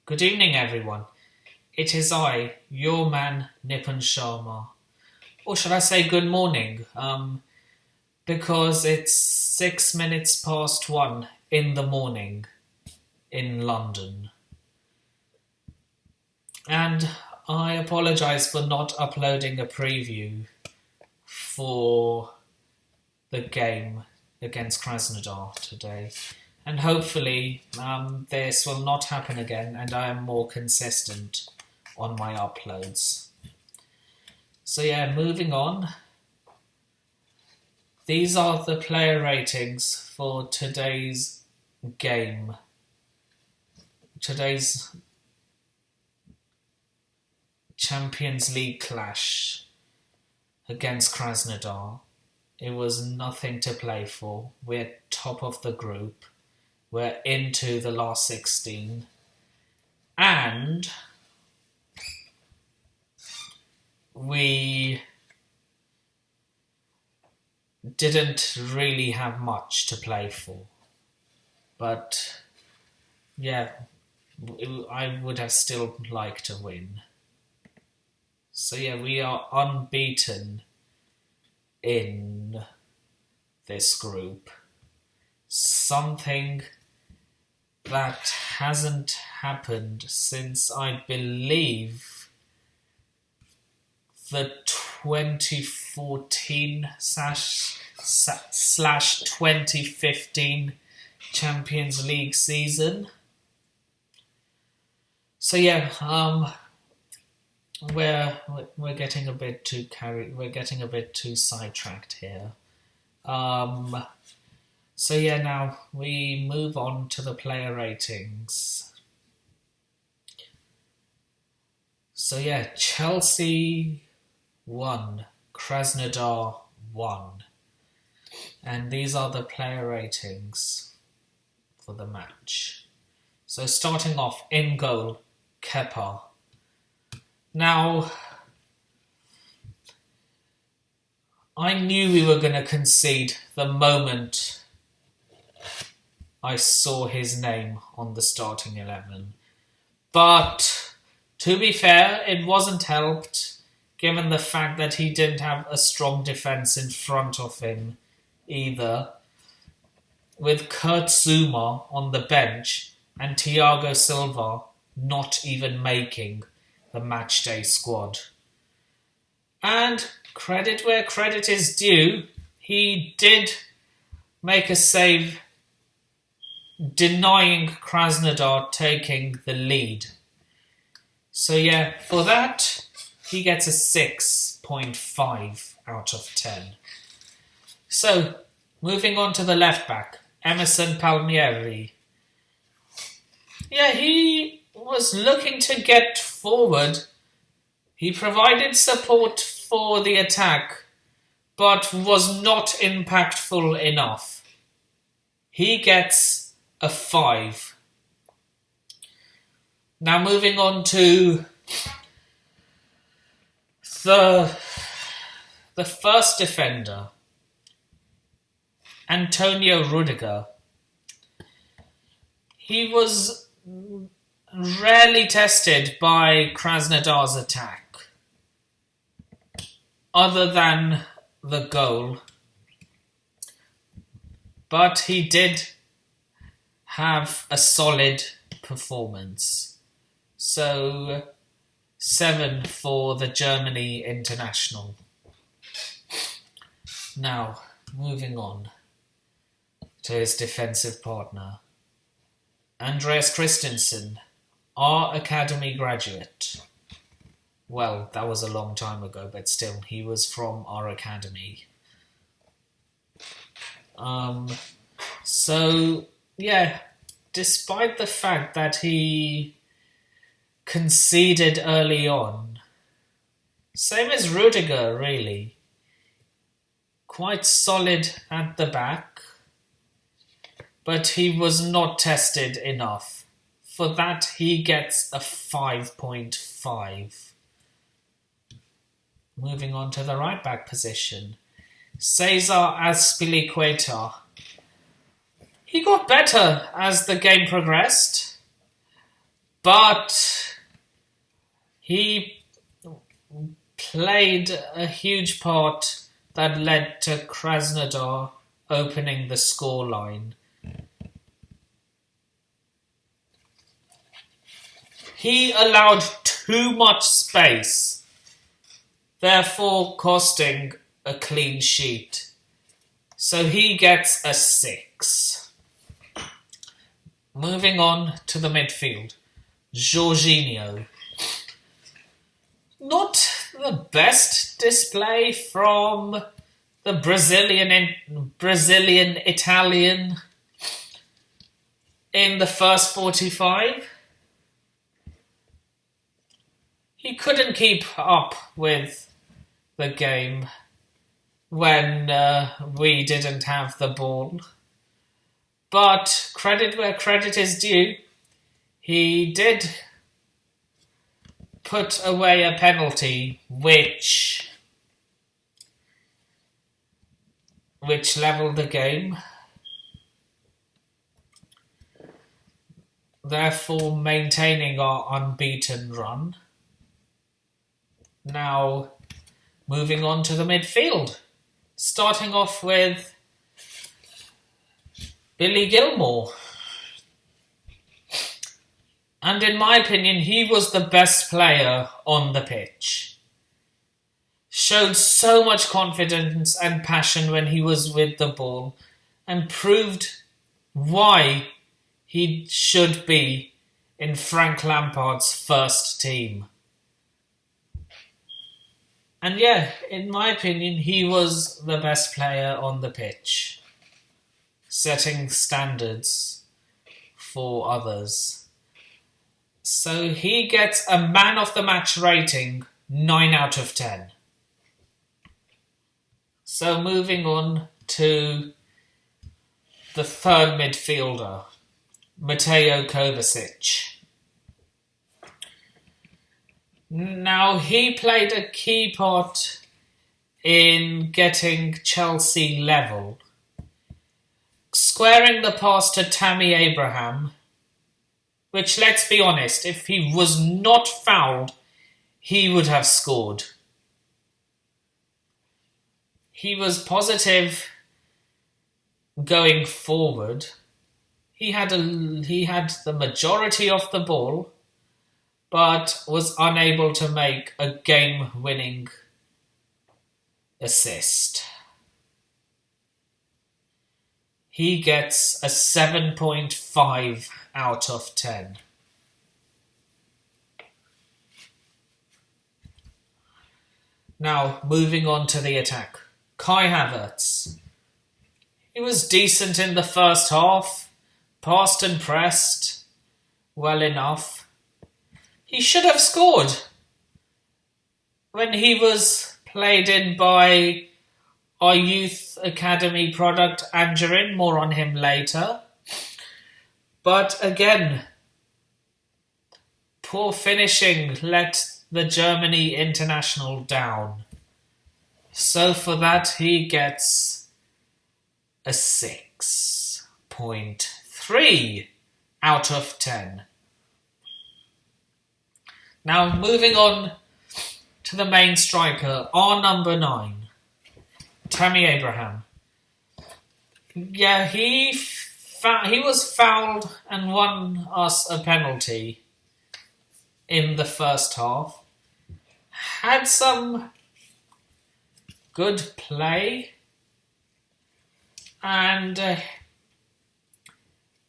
Good evening, everyone. It is I, your man, Nipun Sharma. Or should I say good morning? Because it's 6 minutes past 1 in the morning in London. And I apologise for not uploading a preview for the game against Krasnodar today. And hopefully this will not happen again and I am more consistent on my uploads. So yeah, moving on. These are the player ratings for today's game. Today's Champions League clash against Krasnodar. It was nothing to play for. We're top of the group. We're into the last 16. And we didn't really have much to play for. But yeah, I would have still liked to win. So yeah, we are unbeaten in this group. Something that hasn't happened since, I believe, the 2014/2015 Champions League season. So yeah, we're getting a bit too sidetracked here. So yeah, now we move on to the player ratings. So yeah, Chelsea 1, Krasnodar 1. And these are the player ratings for the match. So starting off, in goal, Kepa. Now, I knew we were going to concede the moment I saw his name on the starting 11. But, to be fair, it wasn't helped, given the fact that he didn't have a strong defence in front of him either, with Kurt Zouma on the bench and Thiago Silva not even making the matchday squad. And credit where credit is due, he did make a save denying Krasnodar taking the lead. So yeah, for that, he gets a 6.5 out of 10. So, moving on to the left back, Emerson Palmieri. Yeah, he was looking to get forward. He provided support for the attack, but was not impactful enough. He gets a 5. Now moving on to the first defender, Antonio Rudiger. He was rarely tested by Krasnodar's attack, other than the goal. But he did have a solid performance. So, 7 for the Germany international. Now, moving on to his defensive partner, Andreas Christensen, our academy graduate. Well, that was a long time ago, but still, he was from our academy. So, yeah, despite the fact that he conceded early on, same as Rudiger, really, quite solid at the back, but he was not tested enough. For that, he gets a 5.5. Moving on to the right back position, Cesar Azpilicueta. He got better as the game progressed, but he played a huge part that led to Krasnodar opening the scoreline. He allowed too much space, therefore costing a clean sheet. So he gets a 6. Moving on to the midfield. Jorginho. Not the best display from the Brazilian Italian in the first 45. He couldn't keep up with the game when we didn't have the ball. But credit where credit is due. He did put away a penalty which leveled the game, therefore maintaining our unbeaten run. Now, moving on to the midfield, starting off with Billy Gilmore. And in my opinion, he was the best player on the pitch. Showed so much confidence and passion when he was with the ball and proved why he should be in Frank Lampard's first team. And yeah, in my opinion, he was the best player on the pitch, setting standards for others. So he gets a man of the match rating, 9 out of 10. So moving on to the third midfielder, Mateo Kobasic. Now, he played a key part in getting Chelsea level, squaring the pass to Tammy Abraham, which, let's be honest, if he was not fouled, he would have scored. He was positive going forward. He had the majority of the ball, but was unable to make a game-winning assist. He gets a 7.5 out of 10. Now, moving on to the attack. Kai Havertz. He was decent in the first half, passed and pressed well enough. He should have scored when he was played in by our youth academy product, Angerin. More on him later. But again, poor finishing let the Germany international down. So for that, he gets a 6.3 out of 10. Now, moving on to the main striker, our number 9, Tammy Abraham. Yeah, he was fouled and won us a penalty in the first half. Had some good play and he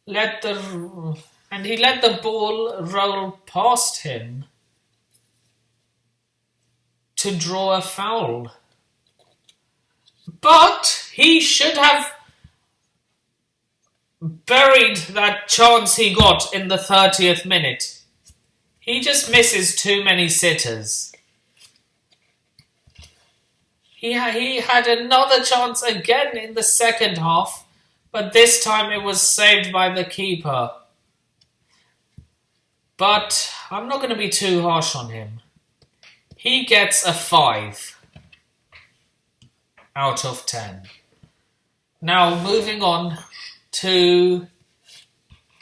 let the ball roll past him to draw a foul. But he should have buried that chance he got in the 30th minute. He just misses too many sitters. He had another chance again in the second half, but this time it was saved by the keeper. But I'm not going to be too harsh on him. He gets a 5 out of 10. Now, moving on to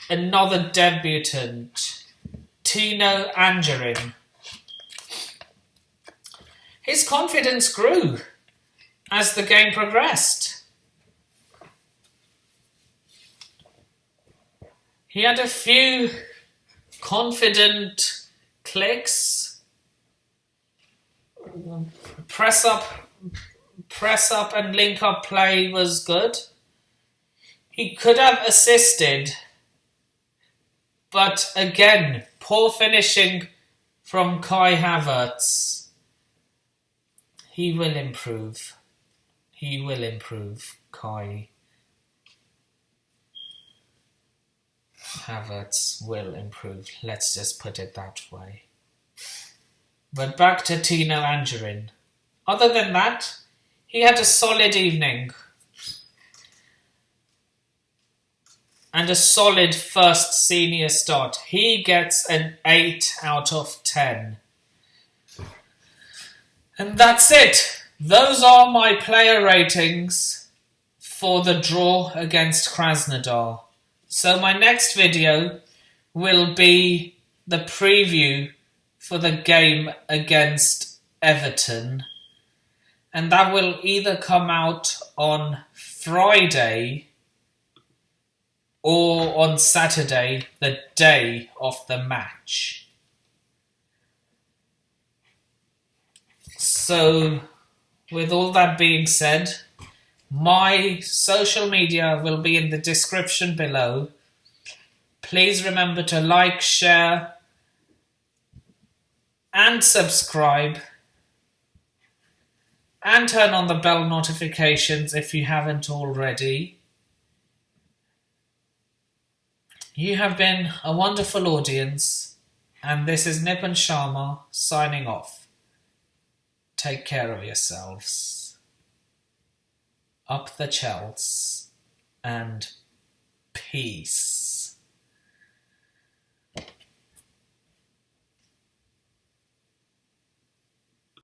another debutant Tino Angerin. His confidence grew as the game progressed. He had a few confident clicks. Press up and link up play was good. He could have assisted, but again, poor finishing from Kai Havertz. He will improve. He will improve, Kai Havertz will improve. Let's just put it that way. But back to Tino Angerin. Other than that, he had a solid evening. And a solid first senior start. He gets an 8 out of 10. And that's it. Those are my player ratings for the draw against Krasnodar. So my next video will be the preview for the game against Everton. And that will either come out on Friday or on Saturday, the day of the match. So, with all that being said, my social media will be in the description below. Please remember to like, share, and subscribe. And turn on the bell notifications if you haven't already. You have been a wonderful audience, and this is Nipun Sharma signing off. Take care of yourselves. Up the Chels, and peace.